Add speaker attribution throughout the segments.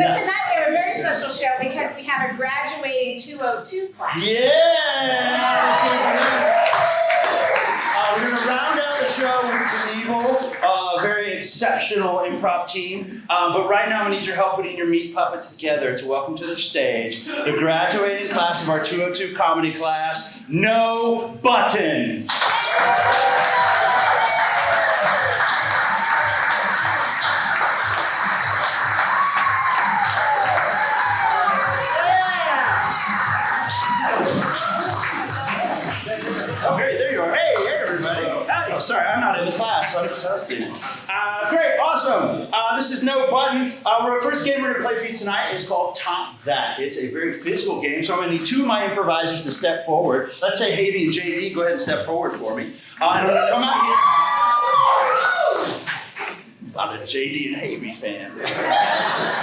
Speaker 1: But tonight we have a very special show because we have a graduating 202 class.
Speaker 2: Yeah! We're going to round out the show with Evil, a very exceptional improv team. But right now, I need your help putting your meat puppets together to welcome to the stage the graduating class of our 202 comedy class, No Button. Okay, there you are. Hey, everybody. Oh, sorry, I'm not in the class. I'm toasting. Great, awesome. This is No Button. Our first game we're going to play for you tonight is called Top That. It's a very physical game, so I'm going to need two of my improvisers to step forward. Let's say Havy and JD, go ahead and step forward for me. And I'm going to come out here. A lot of JD and Havy fans.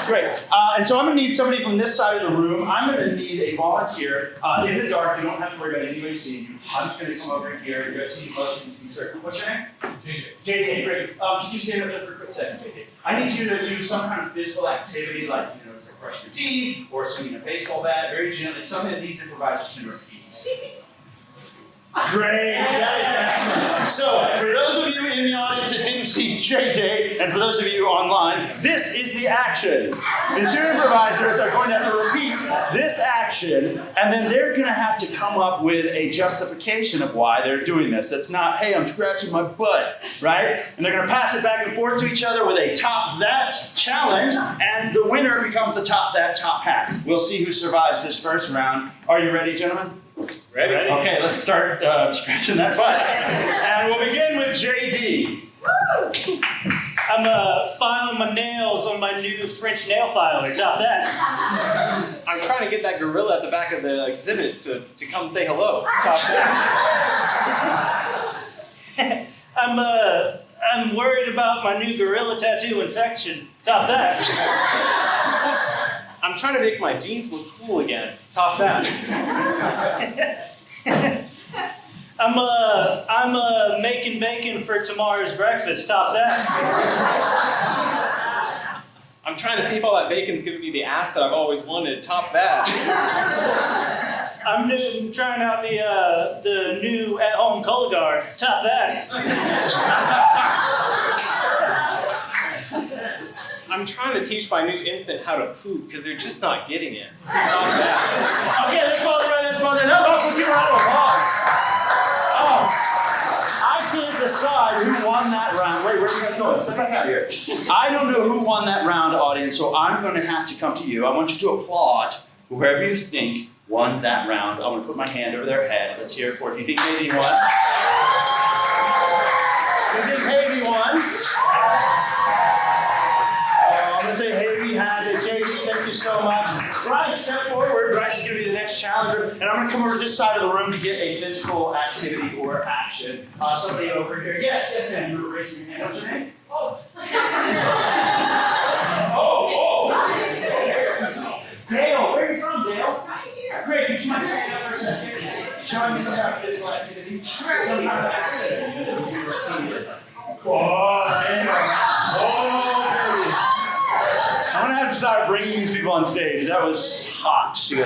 Speaker 2: Great. And so I'm going to need somebody from this side of the room. I'm going to need a volunteer in the dark. You don't have to worry about anybody seeing you. I'm just going to come over here. You're going to see motion. What's your name? JJ. JJ, great. Could you stand up just for a quick second, JJ? I need you to do some kind of physical activity, like, it's like brushing your teeth or swinging a baseball bat, very gently, something that these improvisers can repeat. Great, that is excellent. So, for those of you in the audience that didn't see JJ, and for those of you online, this is the action. The two improvisers are going to have to repeat this action, and then they're going to have to come up with a justification of why they're doing this. That's not, hey, I'm scratching my butt, right? And they're going to pass it back and forth to each other with a Top That challenge, and the winner becomes the Top That top hat. We'll see who survives this first round. Are you ready, gentlemen? Ready? Okay, let's start scratching that butt. And we'll begin with JD.
Speaker 3: Woo! I'm filing my nails on my new French nail filer. Top that.
Speaker 4: I'm trying to get that gorilla at the back of the exhibit to come say hello. Top that.
Speaker 3: I'm worried about my new gorilla tattoo infection. Top that.
Speaker 4: I'm trying to make my jeans look cool again. Top that.
Speaker 3: I'm making bacon for tomorrow's breakfast. Top that.
Speaker 4: I'm trying to see if all that bacon's giving me the ass that I've always wanted. Top that.
Speaker 3: I'm trying out the new at-home color guard. Top that.
Speaker 4: I'm trying to teach my new infant how to poop because they're just not getting it. Top that.
Speaker 2: Okay, let's pause it right there. Let's pause it. Let's give a round of applause. Oh, I can't decide who won that round. Wait, where are you guys going? Step back out here. I don't know who won that round, audience, so I'm going to have to come to you. I want you to applaud whoever you think won that round. I'm going to put my hand over their head. Let's hear it for if you think Havy won. You think Havy won? I'm going to say Havy has it. JD, thank you so much. Bryce, step forward. Bryce is going to be the next challenger. And I'm going to come over to this side of the room to get a physical activity or action. Somebody over here. Yes, ma'am. You were raising your hand. What's your name? Oh. Dale, where are you from, Dale? Right here. Great. Would you mind standing up for a second? Showing me some kind of physical activity. Some kind of activity. Oh, Dale. I'm going to have to start bringing these people on stage. That was hot. She goes.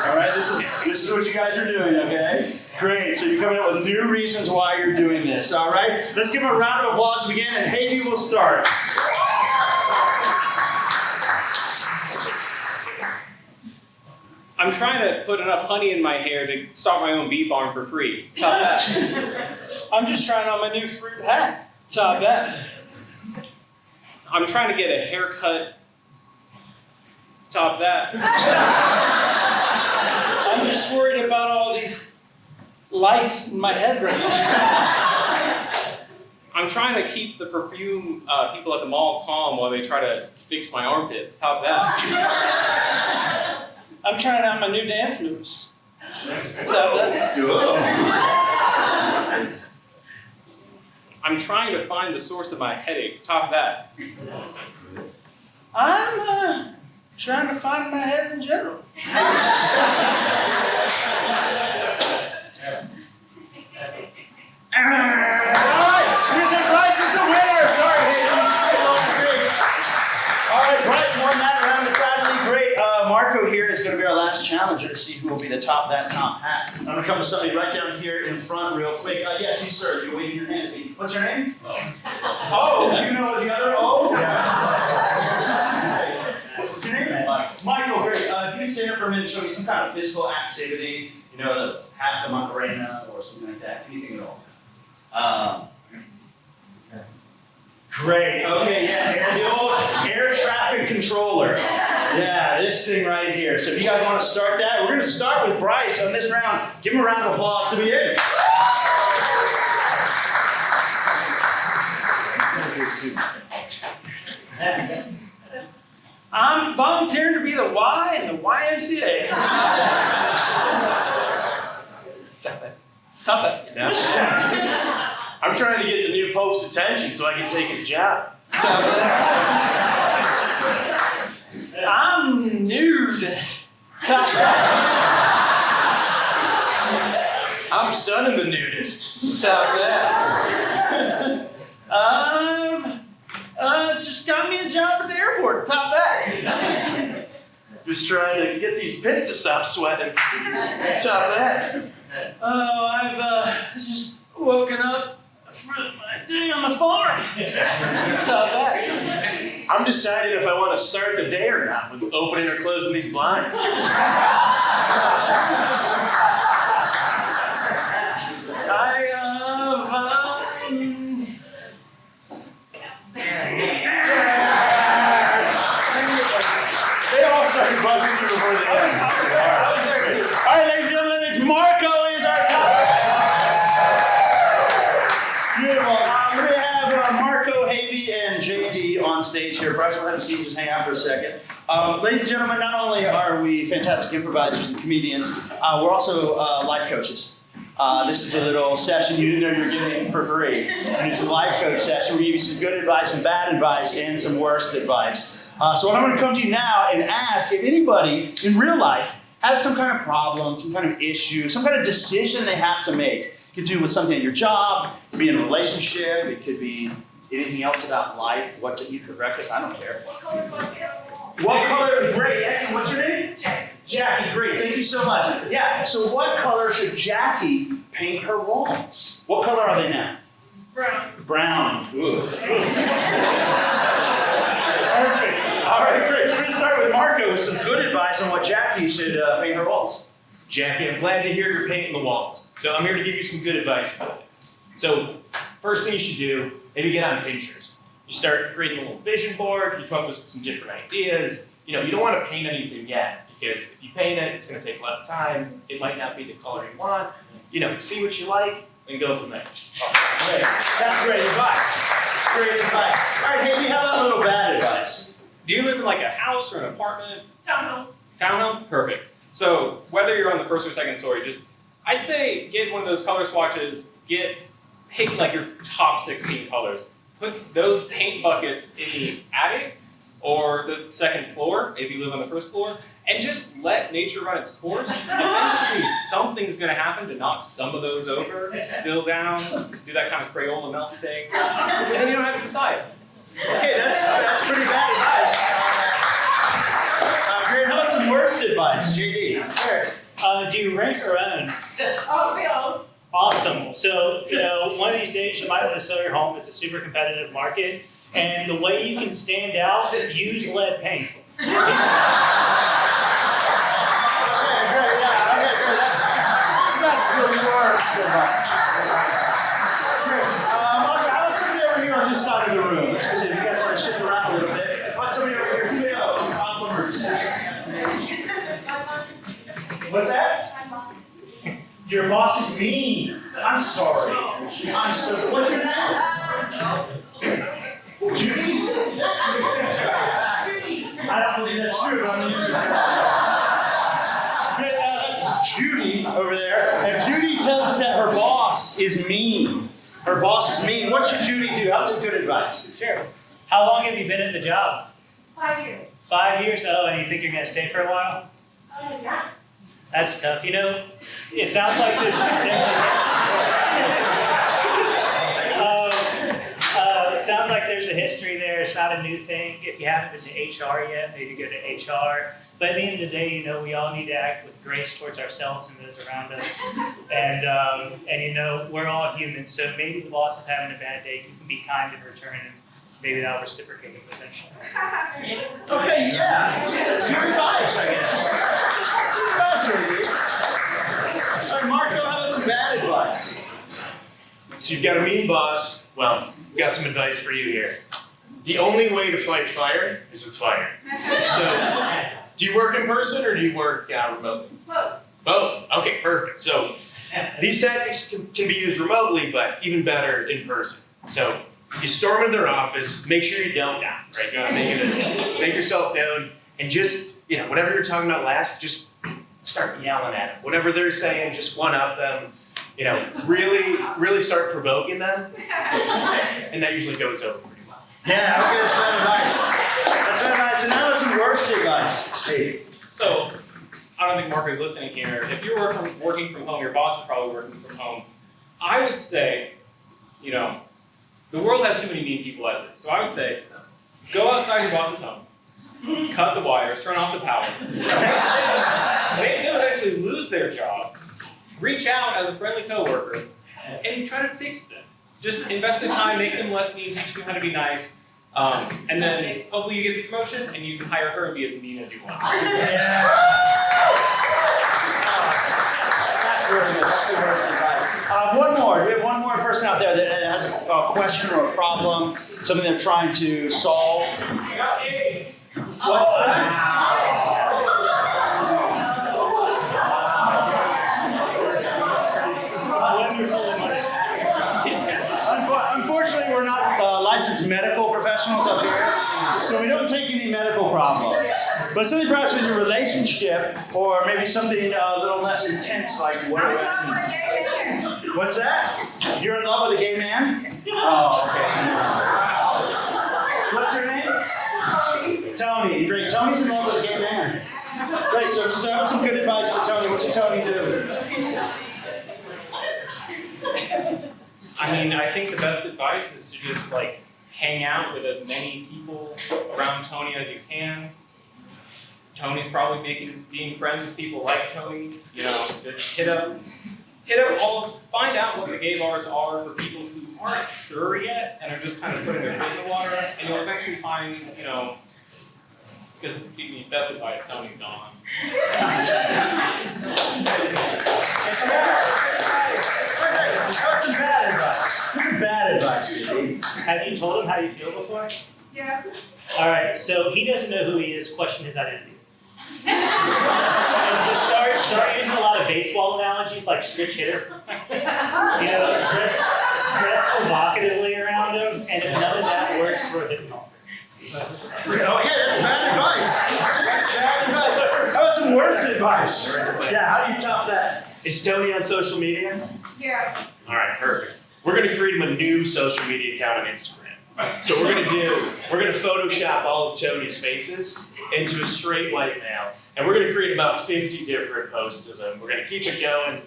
Speaker 2: All right, this is what you guys are doing, okay? Great, so you're coming up with new reasons why you're doing this, all right? Let's give them a round of applause to begin, and Havy will start.
Speaker 4: I'm trying to put enough honey in my hair to start my own bee farm for free. Top that.
Speaker 3: I'm just trying on my new fruit hat. Top that.
Speaker 4: I'm trying to get a haircut. Top that.
Speaker 3: I'm just worried about all these lice in my head right now.
Speaker 4: I'm trying to keep the perfume people at the mall calm while they try to fix my armpits. Top that.
Speaker 3: I'm trying out my new dance moves. Top that.
Speaker 4: I'm trying to find the source of my headache. Top that.
Speaker 3: I'm trying to find my head in general. Alright, Bryce is the winner. Sorry, Hayden.
Speaker 2: Let's run that around this lively. Great. Marco here is going to be our last challenger to see who will be the top of that top hat. I'm going to come to somebody right down here in front real quick. Yes, you, sir. You're waving your hand at me. What's your name? Oh, you know the other O? What's your name? Michael, great. If you can stand up for a minute and show me some kind of physical activity, you know, the half the Macarena or something like that, anything at all. Great. Okay, yeah, the old air traffic controller. Yeah, this thing right here. So if you guys want to start that, we're going to start with Bryce on this round. Give him a round of applause to begin.
Speaker 5: I'm volunteering to be the Y in the YMCA. Top it.
Speaker 6: I'm trying to get the new Pope's attention so I can take his job.
Speaker 5: I'm nude.
Speaker 6: I'm son of the nudist.
Speaker 5: Just got me a job at the airport. Top that.
Speaker 6: Just trying to get these pits to stop sweating. Top that.
Speaker 5: Oh, I've just woken up for my day on the farm. Top that.
Speaker 6: I'm deciding if I want to start the day or not with opening or closing these blinds.
Speaker 2: They all started buzzing through before the end. All right, ladies and gentlemen, it's Marco is our top. Beautiful. We have Marco, Havey, and JD on stage here. Bryce, we'll have a seat, just hang out for a second. Ladies and gentlemen, not only are we fantastic improvisers and comedians, we're also life coaches. This is a little session you didn't know you were getting for free. And it's a life coach session. We give you some good advice, some bad advice, and some worst advice. So I'm going to come to you now and ask if anybody in real life has some kind of problem, some kind of issue, some kind of decision they have to make. It could do with something at your job, it could be in a relationship, it could be anything else about life, what to eat for breakfast, I don't care. What color? Great, excellent. What's your name? Jackie, great, thank you so much. Yeah, so what color should Jackie paint her walls? What color are they now?
Speaker 1: Brown.
Speaker 2: Brown. Ooh.
Speaker 3: Perfect.
Speaker 2: All right, great. So we're going to start with Marco with some good advice on what Jackie should paint her walls.
Speaker 6: Jackie, I'm glad to hear you're painting the walls. So I'm here to give you some good advice about it. So first thing you should do, maybe get on Pinterest. You start creating a little vision board, you come up with some different ideas. You know, you don't want to paint anything yet, because if you paint it, it's going to take a lot of time. It might not be the color you want. You know, see what you like and go from there.
Speaker 2: Great. That's great advice. Great advice. All right, Haley, how about a little bad advice?
Speaker 4: Do you live in like a house or an apartment?
Speaker 1: Townhome.
Speaker 4: Townhome? Perfect. So whether you're on the first or second story, I'd say get one of those color swatches, pick like your top 16 colors. Put those paint buckets in the attic or the second floor if you live on the first floor, and just let nature run its course. Eventually something's gonna happen to knock some of those over, spill down, do that kind of Crayola melt thing, and then you don't have to decide.
Speaker 2: Okay, that's pretty bad advice. Great, how about some worst advice, JD?
Speaker 3: Sure. Do you rent or own?
Speaker 1: Oh, we own.
Speaker 3: Awesome. So, you know, one of these days you might want to sell your home. It's a super competitive market. And the way you can stand out, use lead paint.
Speaker 2: Okay, great, that's the worst advice. Also, how about somebody over here on this side of the room? Let's see if you guys want to shift around a little bit. How about somebody over here? Compliments. What's that? Your boss is mean. I'm sorry. I'm so sorry. What's your name? Judy? I don't believe that's true, but I'm going to use it. That's Judy over there. And Judy tells us that her boss is mean. Her boss is mean. What should Judy do? That's some good advice.
Speaker 3: Sure. How long have you been at the job?
Speaker 1: 5 years.
Speaker 3: 5 years? Oh, and you think you're going to stay for a while?
Speaker 1: Yeah.
Speaker 3: That's tough. You know, it sounds like it sounds sounds like there's a history there. It's not a new thing. If you haven't been to HR yet, maybe go to HR. But at the end of the day, you know, we all need to act with grace towards ourselves and those around us. And you know, we're all humans. So maybe the boss is having a bad day. You can be kind in return, and maybe that'll reciprocate eventually.
Speaker 2: Okay, yeah. That's good advice, I guess. Fascinating. All right, Marco, how about some bad advice?
Speaker 6: So you've got a mean boss. Well, we've got some advice for you here. The only way to fight fire is with fire. So, do you work in person or do you work remotely?
Speaker 1: Both.
Speaker 6: Both. Okay, perfect. So these tactics can be used remotely, but even better in person. So you storm into their office, make sure you don't knock, right? You gotta make yourself known, and just, you know, whatever you're talking about last, just start yelling at them. Whatever they're saying, just one up them. You know, really start provoking them, and that usually goes over pretty well.
Speaker 2: Yeah, okay, that's bad advice. That's bad advice. And now what's some worst advice? Hey.
Speaker 4: So, I don't think Marco's listening here. If you're working from home, your boss is probably working from home. I would say, you know, the world has too many mean people as is. So I would say, go outside your boss's home, cut the wires, turn off the power. Make them eventually lose their job. Reach out as a friendly coworker and try to fix them. Just invest the time, make them less mean, teach them how to be nice, and then hopefully you get the promotion and you can hire her and be as mean as you want.
Speaker 2: Yeah. That's really good. That's the worst advice. One more. We have one more person out there that has a question or a problem, something they're trying to solve.
Speaker 4: I got AIDS.
Speaker 2: What's that? Unfortunately, we're not licensed medical professionals up here, so we don't take any medical problems. But something perhaps with your relationship, or maybe something a little less intense, like what?
Speaker 1: I'm in love with a gay man.
Speaker 2: What's that? You're in love with a gay man? Oh, okay. What's your name? Tony. Great. Tony's in love with a gay man. Great. So I have some good advice for Tony. What should Tony do?
Speaker 4: I mean, I think the best advice is to just like hang out with as many people around Tony as you can. Tony's probably being friends with people like Tony. You know, just hit up find out what the gay bars are for people who aren't sure yet and are just kind of putting their foot in the water, and you'll eventually find, you know, because the best advice, Tony's gone.
Speaker 2: What's some bad advice? What's some bad advice, baby?
Speaker 3: Have you told him how you feel before?
Speaker 1: Yeah.
Speaker 3: All right, so he doesn't know who he is. Question his identity. And just start using a lot of baseball analogies like switch hitter. You know, dress provocatively around him, and if none of that works, we're hitting home.
Speaker 2: Okay, that's bad advice. Bad advice. How about some worse advice? Yeah, how do you top that?
Speaker 6: Is Tony on social media?
Speaker 1: Yeah.
Speaker 6: All right, perfect. We're going to create him a new social media account on Instagram. So we're going to Photoshop all of Tony's faces into a straight white male, and we're going to create about 50 different posts of him. We're going to keep it going.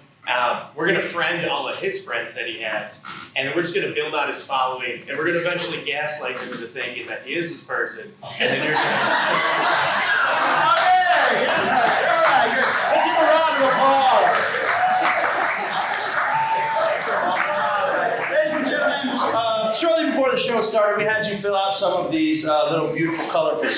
Speaker 6: We're going to friend all of his friends that he has, and then we're just going to build out his following, and we're going to eventually gaslight him into thinking that he is this person, and then you're
Speaker 2: Okay, yes, all right, good. Let's give a round of applause. Ladies and gentlemen, shortly before the show started, we had you fill out some of these little beautiful, colorful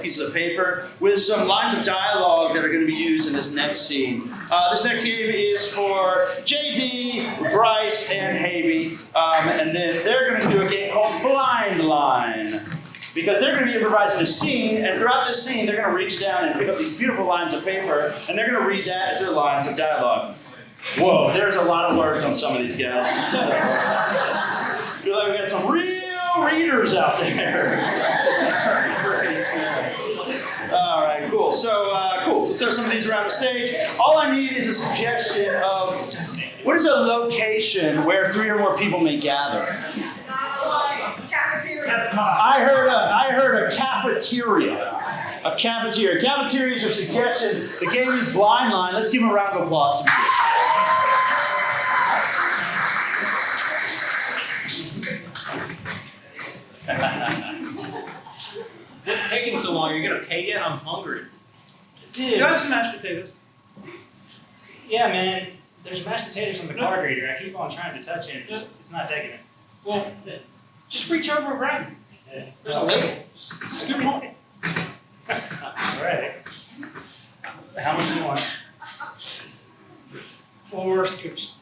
Speaker 2: pieces of paper with some lines of dialogue that are going to be used in this next scene. This next game is for JD, Bryce, and Havy, and then they're going to do a game called Blind Line. Because they're going to be improvising a scene, and throughout this scene, they're going to reach down and pick up these beautiful lines of paper, and they're going to read that as their lines of dialogue. Whoa, there's a lot of words on some of these guys. I feel like we got some real readers out there. All right, cool. So, cool. We'll throw some of these around the stage. All I need is a suggestion of what is a location where 3 or more people may gather.
Speaker 1: Cafeteria.
Speaker 2: I heard a cafeteria. A cafeteria. Cafeteria is your suggestion. The game is Blind Line. Let's give them a round of applause to begin.
Speaker 4: taking so long? Are you gonna pay yet? I'm hungry.
Speaker 5: Dude, you have some mashed potatoes?
Speaker 3: Yeah, man. There's mashed potatoes on the card reader. I keep on trying to touch it. It's not taking it.
Speaker 5: Well, just reach over and grab them. There's a label. Scoop them on.
Speaker 3: All right. How much do you want?
Speaker 5: 4 scoops.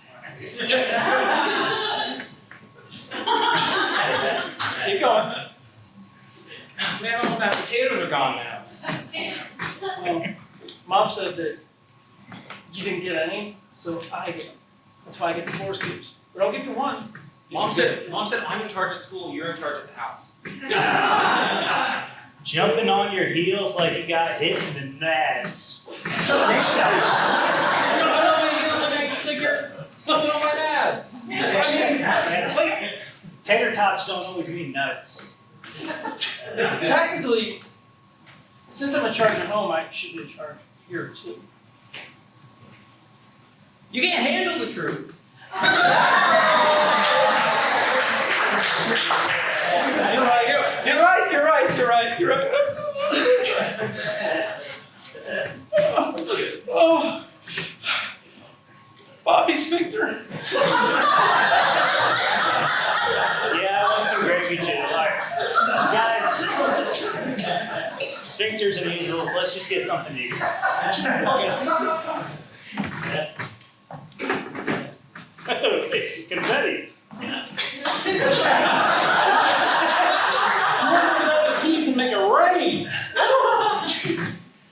Speaker 4: Keep going. Man, all the mashed potatoes are gone now.
Speaker 5: Mom said that you didn't get any, so I get them. That's why I get the 4 scoops. But I'll give you 1.
Speaker 4: Mom said I'm in charge at school, you're in charge at the house.
Speaker 3: Jumping on your heels like you got hit in the nads.
Speaker 4: Something on my nads.
Speaker 3: Tater tots don't always mean nuts.
Speaker 5: Technically, since I'm in charge at home, I should be in charge here too.
Speaker 4: You can't handle the truth. You're right.
Speaker 5: Oh, Bobby Sphincter.
Speaker 3: Yeah, I want some gravy too. All right. Guys, sphincters and easels, let's just get something to eat. Confetti.
Speaker 5: Keys and make it rain.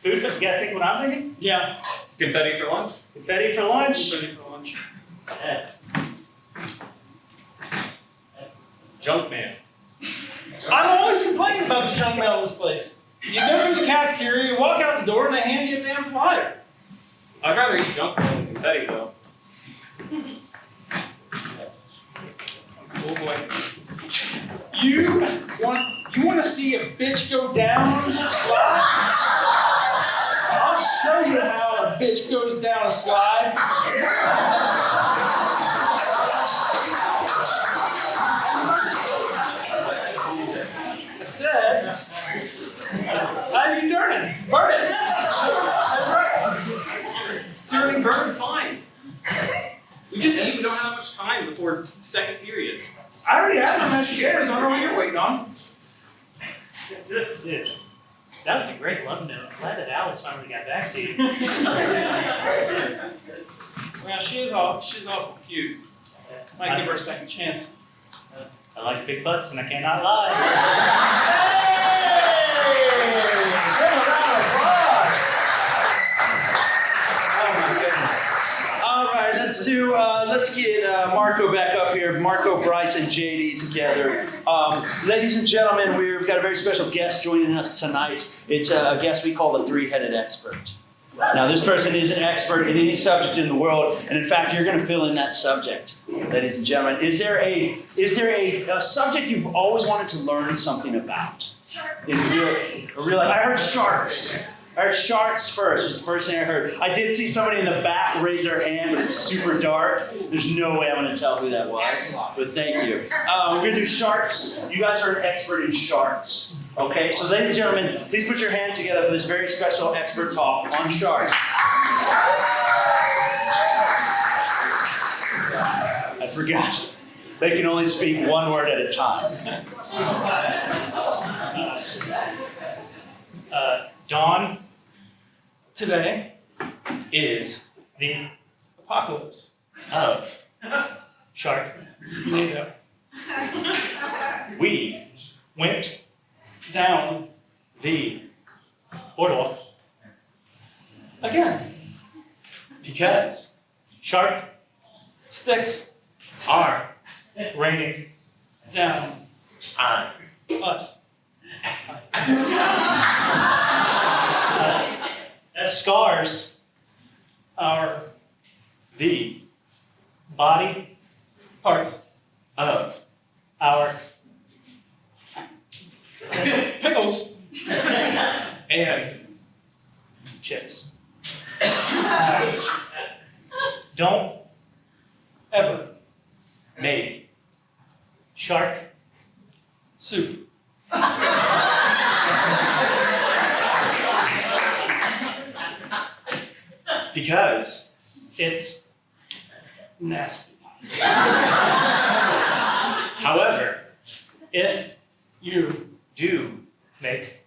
Speaker 3: Food, you guys think what I'm thinking?
Speaker 5: Yeah.
Speaker 4: Confetti for lunch?
Speaker 3: Confetti for lunch?
Speaker 5: Ready for lunch.
Speaker 3: Yes.
Speaker 4: Junk man.
Speaker 5: I'm always complaining about the junk mail in this place. You go through the cafeteria, you walk out the door, and they hand you a damn flyer.
Speaker 4: I'd rather eat junk mail than confetti though. Oh boy.
Speaker 5: You want to see a bitch go down a slide? I'll show you how a bitch goes down a slide. I said, how you doing? Burn it. That's right.
Speaker 4: During burn, fine. We just eat, we don't have much time before second period.
Speaker 5: I already have my mashed potatoes. I don't know what you're waiting on.
Speaker 3: Dude, that was a great love note. I'm glad that Alice finally got back to you.
Speaker 5: Well, she's awful cute. Might give her a second chance.
Speaker 3: I like big butts and I cannot lie.
Speaker 2: Let's get Marco back up here. Marco, Bryce, and JD together. Ladies and gentlemen, we've got a very special guest joining us tonight. It's a guest we call the three-headed expert. Now, this person is an expert in any subject in the world, and in fact, you're going to fill in that subject, ladies and gentlemen. Is there a subject you've always wanted to learn something about?
Speaker 1: Sharks.
Speaker 2: In real life? I heard sharks. I heard sharks first, was the first thing I heard. I did see somebody in the back raise their hand, but it's super dark. There's no way I'm going to tell who that was. But thank you. We're going to do sharks. You guys are an expert in sharks. Okay, so ladies and gentlemen, please put your hands together for this very special expert talk on sharks. I forgot. They can only speak one word at a time.
Speaker 3: Dawn
Speaker 5: Today
Speaker 3: is the
Speaker 5: apocalypse.
Speaker 3: of shark.
Speaker 5: Yeah.
Speaker 3: We went
Speaker 5: Down
Speaker 3: the boardwalk
Speaker 5: again.
Speaker 3: because shark
Speaker 5: Sticks
Speaker 3: are raining
Speaker 5: down
Speaker 3: on
Speaker 5: us.
Speaker 3: scars
Speaker 5: Our
Speaker 3: the body
Speaker 5: parts.
Speaker 3: of our
Speaker 5: Pickles.
Speaker 3: and chips. Don't
Speaker 5: Ever.
Speaker 3: make shark
Speaker 5: Soup.
Speaker 6: Because
Speaker 3: It's
Speaker 5: Nasty.
Speaker 6: however,
Speaker 3: if you do make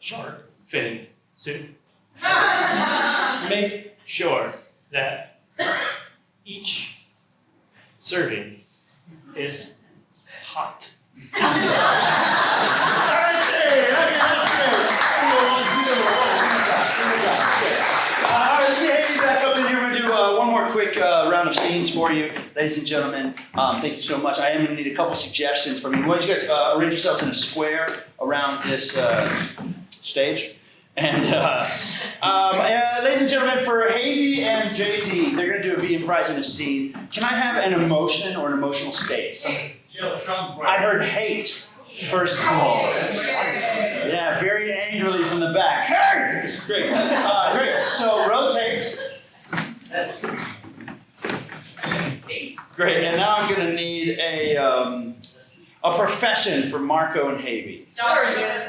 Speaker 3: shark fin soup, make sure that each serving is hot.
Speaker 2: One more quick round of scenes for you, ladies and gentlemen. Thank you so much. I am going to need a couple suggestions from you. Why don't you guys arrange yourselves in a square around this stage? And ladies and gentlemen, for Havy and JD, they're going to be improvising a scene. Can I have an emotion or an emotional state? I heard hate, first of all. Yeah, very angrily from the back. Hey! Great. Great. So rotate. Great. And now I'm going to need a profession for Marco and Havy.
Speaker 1: Surgeon.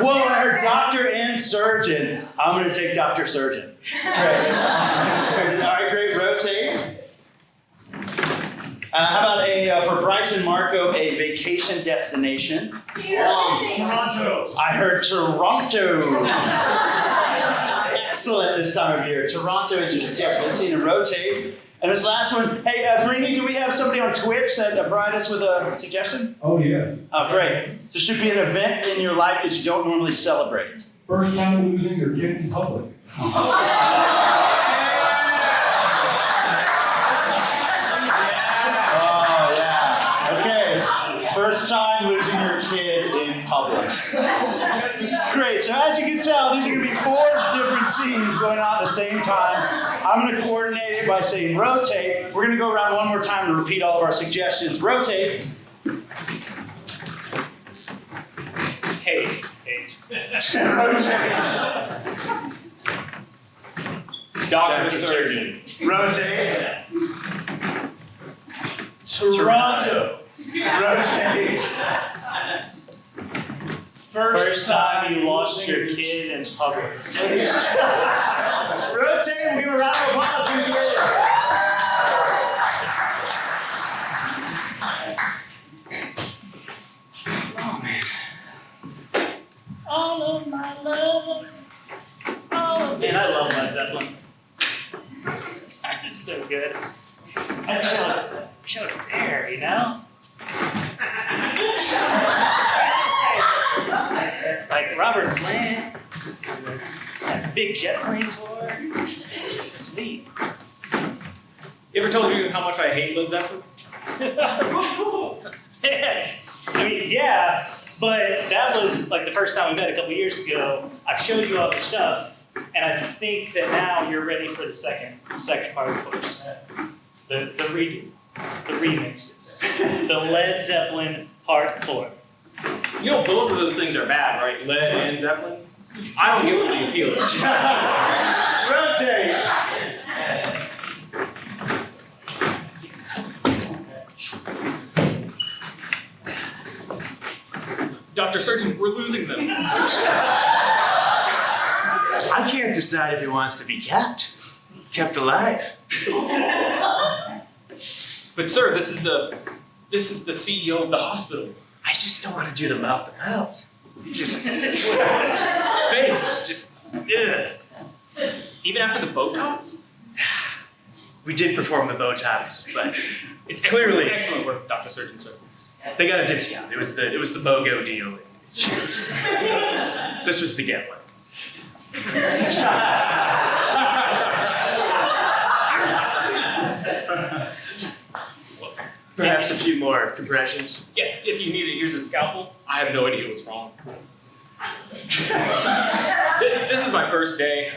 Speaker 2: Whoa, I heard doctor and surgeon. I'm going to take Dr. Surgeon. Great. All right, great. Rotate. How about for Bryce and Marco, a vacation destination?
Speaker 3: Toronto.
Speaker 2: I heard Toronto. Excellent this time of year. Toronto is a destination to rotate. And this last one, hey, Brini, do we have somebody on Twitch that provided us with a suggestion?
Speaker 7: Oh, yes.
Speaker 2: Oh, great. So it should be an event in your life that you don't normally celebrate.
Speaker 7: First time losing your kid in public. First time losing your kid in public. Great, so as you can tell, these are going to be 4 different scenes going on at the same time. I'm going to coordinate it by saying rotate. We're going to go around one more time to repeat all of our suggestions. Rotate.
Speaker 3: Hate.
Speaker 2: Rotate.
Speaker 4: Doctor Surgeon.
Speaker 2: Rotate.
Speaker 5: Toronto.
Speaker 2: Rotate.
Speaker 3: First time you lost your kid in public.
Speaker 2: Rotate. We'll give a round of applause for you.
Speaker 3: Oh man. All of my love. Man, I love Led Zeppelin. It's so good. I wish I was there, you know? Like Robert Plant, that big jet plane tour. It's just sweet.
Speaker 4: You ever told you how much I hate Led Zeppelin?
Speaker 3: I mean, yeah, but that was like the first time we met a couple years ago. I've showed you all the stuff, and I think that now you're ready for the second part of the course. The redo, the remixes, the Led Zeppelin Part 4.
Speaker 4: You know both of those things are bad, right? Led and Zeppelins? I don't get what the appeal is.
Speaker 2: Rotate.
Speaker 4: Dr. Surgeon, we're losing them.
Speaker 6: I can't decide if he wants to be kept alive.
Speaker 4: But sir, this is the CEO of the hospital.
Speaker 6: I just don't want to do the mouth to mouth. Just
Speaker 4: His face is just, ugh. Even after the Botox?
Speaker 6: we did perform the Botox, but
Speaker 4: It's
Speaker 6: Clearly.
Speaker 4: excellent work, Dr. Surgeon, sir.
Speaker 6: they got a discount. It was the BOGO deal. Cheers. This was the get one. Perhaps a few more compressions.
Speaker 4: Yeah, if you need it, here's a scalpel. I have no idea what's wrong. This is my first day.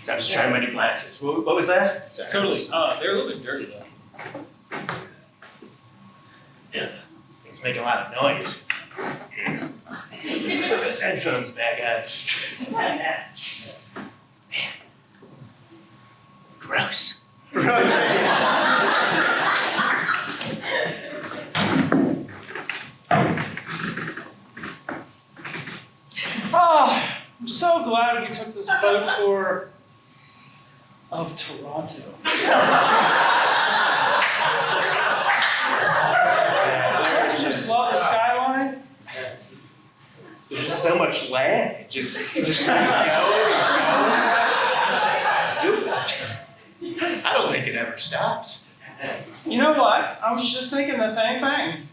Speaker 6: So I was just trying my new glasses. What was that? Sorry.
Speaker 4: Totally. They're a little bit dirty though.
Speaker 6: Yeah, this thing's making a lot of noise. Let's put those headphones back on. Man. Gross.
Speaker 5: Oh, I'm so glad we took this boat tour of Toronto. Don't you just love the skyline?
Speaker 6: There's just so much land. It just keeps going and going. This is. I don't think it ever stops.
Speaker 5: You know what? I was just thinking the same thing.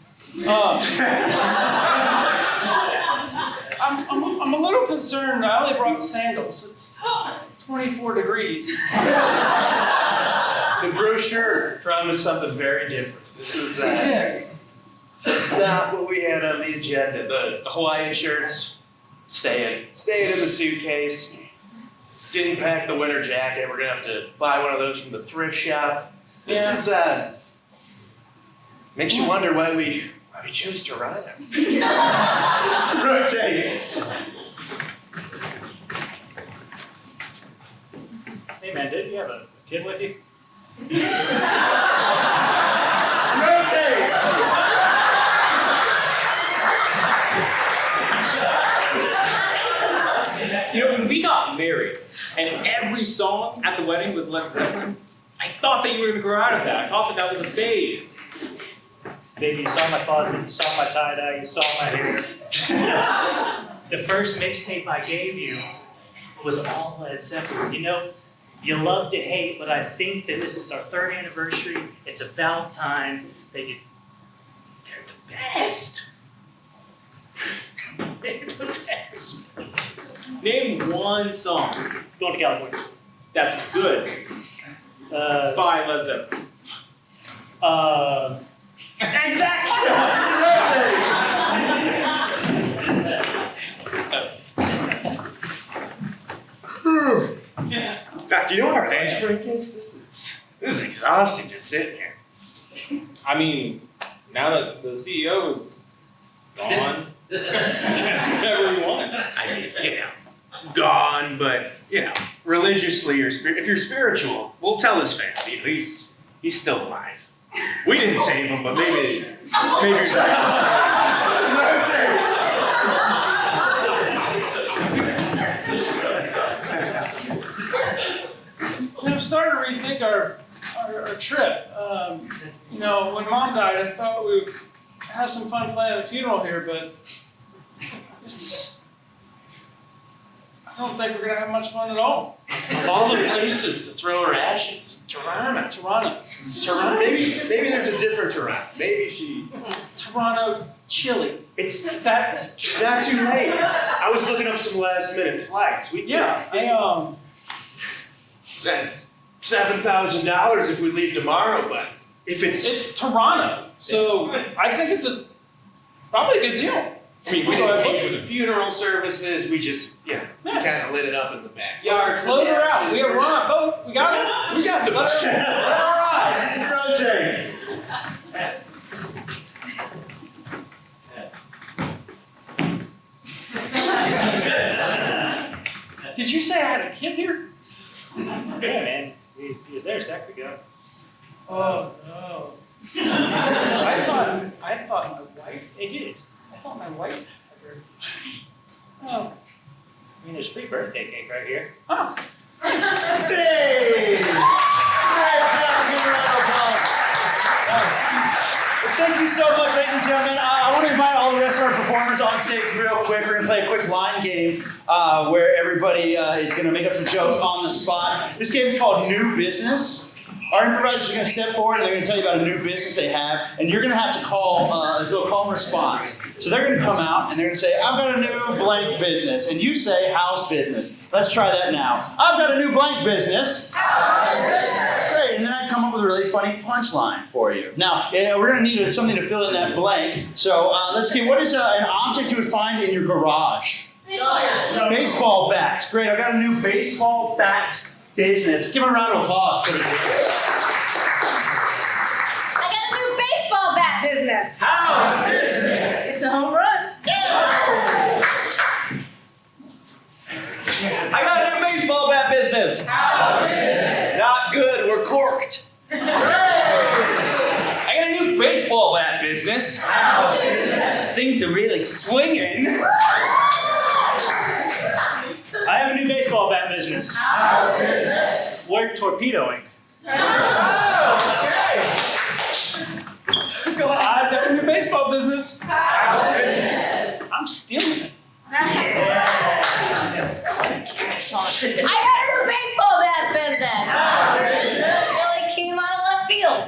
Speaker 5: I'm a little concerned. I only brought sandals. It's 24 degrees.
Speaker 6: The brochure promised something very different. This was not what we had on the agenda. The Hawaiian shirts, staying in the suitcase. Didn't pack the winter jacket. We're gonna have to buy one of those from the thrift shop. This is makes you wonder why we chose Toronto.
Speaker 2: Rotate.
Speaker 3: Hey man, didn't you have a kid with you?
Speaker 2: Rotate.
Speaker 4: You know, when we got married and every song at the wedding was Led Zeppelin, I thought that you were going to grow out of that. I thought that that was a phase.
Speaker 3: Baby, you saw my closet, you saw my tie-dye, you saw my hair. The first mixtape I gave you was all Led Zeppelin. You know, you love to hate, but I think that this is our 3rd anniversary. It's about time that they're the best. They're the best.
Speaker 4: Name one song
Speaker 3: Going to California.
Speaker 4: that's good by Led Zeppelin.
Speaker 3: Exactly.
Speaker 6: God, do you know what our lunch break is? This is exhausting just sitting here.
Speaker 4: I mean, now that the CEO is gone, just whatever we want.
Speaker 6: I mean, gone, but religiously or if you're spiritual, we'll tell his family. He's still alive. We didn't save him, but maybe
Speaker 5: I'm starting to rethink our trip. When Mom died, I thought we would have some fun planning the funeral here, but I don't think we're gonna have much fun at all.
Speaker 6: of all the places to throw her ashes, Toronto. Maybe there's a different Toronto. Maybe
Speaker 5: Toronto, Chile.
Speaker 6: It's not too late. I was looking up some last minute flights. Says $7,000 if we leave tomorrow, but if
Speaker 5: It's Toronto, so I think it's probably a good deal.
Speaker 6: I mean, we didn't pay for the funeral services. We just, kind of lit it up in the backyard.
Speaker 5: Float her out. We're on a boat. We got it.
Speaker 6: We got the
Speaker 5: Let her ride.
Speaker 2: Rotate.
Speaker 5: Did you say I had a kid here?
Speaker 3: Yeah, man. He was there a second ago.
Speaker 5: Oh no. I thought my wife.
Speaker 3: Hey, dude.
Speaker 5: I thought my wife had her. Oh.
Speaker 3: I mean, there's free birthday cake right here.
Speaker 5: Oh.
Speaker 2: Stay. Thank you so much, ladies and gentlemen. I want to invite all the rest of our performers on stage real quick. We're going to play a quick line game where everybody is going to make up some jokes on the spot. This game is called New Business. Our improvisers are going to step forward and they're going to tell you about a new business they have, and you're going to have to call, so call and response. So they're going to come out and they're going to say, I've got a new blank business, and you say house business. Let's try that now. I've got a new blank business. House business. Great, and then I come up with a really funny punchline for you. Now, we're going to need something to fill in that blank. So let's see, what is an object you would find in your garage? Baseball bat. Great, I've got a new baseball bat business. Let's give a round of applause.
Speaker 1: I got a new baseball bat business.
Speaker 2: House business.
Speaker 1: It's a home run.
Speaker 8: I got a new baseball bat business.
Speaker 1: House business.
Speaker 8: Not good, we're corked. I got a new baseball bat business.
Speaker 1: House business.
Speaker 8: Things are really swinging.
Speaker 3: I have a new baseball bat business.
Speaker 1: House business.
Speaker 3: We're torpedoing.
Speaker 1: Go ahead.
Speaker 5: I've got a new baseball business.
Speaker 1: I'm
Speaker 5: stealing it.
Speaker 1: I got a new baseball bat business. Really came out of left field.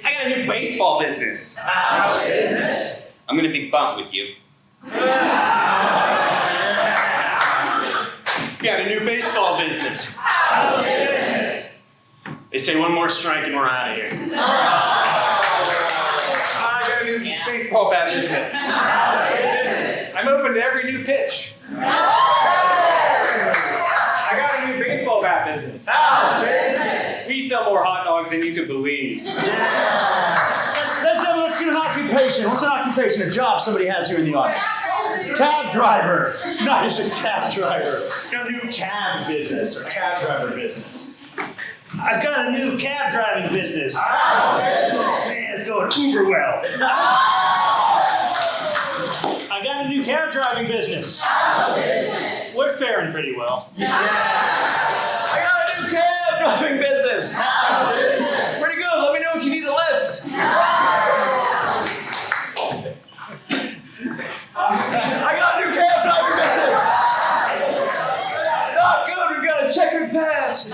Speaker 8: I got a new baseball business. I'm gonna be bummed with you. Got a new baseball business. They say one more strike and we're out of here.
Speaker 4: I got a new baseball bat business. I'm open to every new pitch. I got a new baseball bat business. We sell more hot dogs than you could believe.
Speaker 7: Let's get an occupation. What's an occupation? A job somebody has here in the audience. Cab driver. Nice, a cab driver. Got a new cab business or cab driver business. I've got a new cab driving business. Man, it's going uber well.
Speaker 3: I got a new cab driving business. We're faring pretty well.
Speaker 8: I got a new cab driving business. Pretty good. Let me know if you need a lift. I got a new cab driving business. It's not good. We've got a checkered past.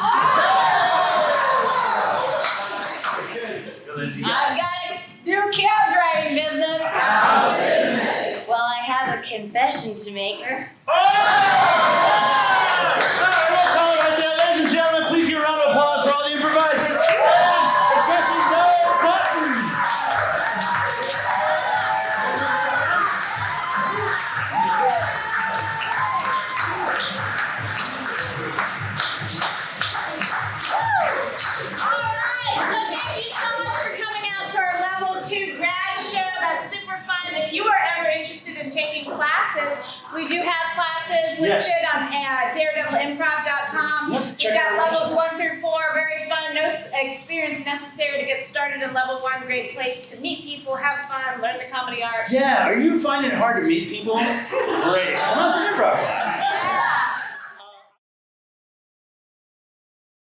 Speaker 1: I've got a new cab driving business. Well, I have a confession to make.
Speaker 7: Ladies and gentlemen, please give a round of applause for all the improvisers, especially those buttons.
Speaker 1: We do have classes listed on daredevilimprov.com. We've got levels 1 through 4, very fun, no experience necessary to get started in level 1. Great place to meet people, have fun, learn the comedy arts.
Speaker 7: Yeah, are you finding it hard to meet people? Great. Come on to improv class.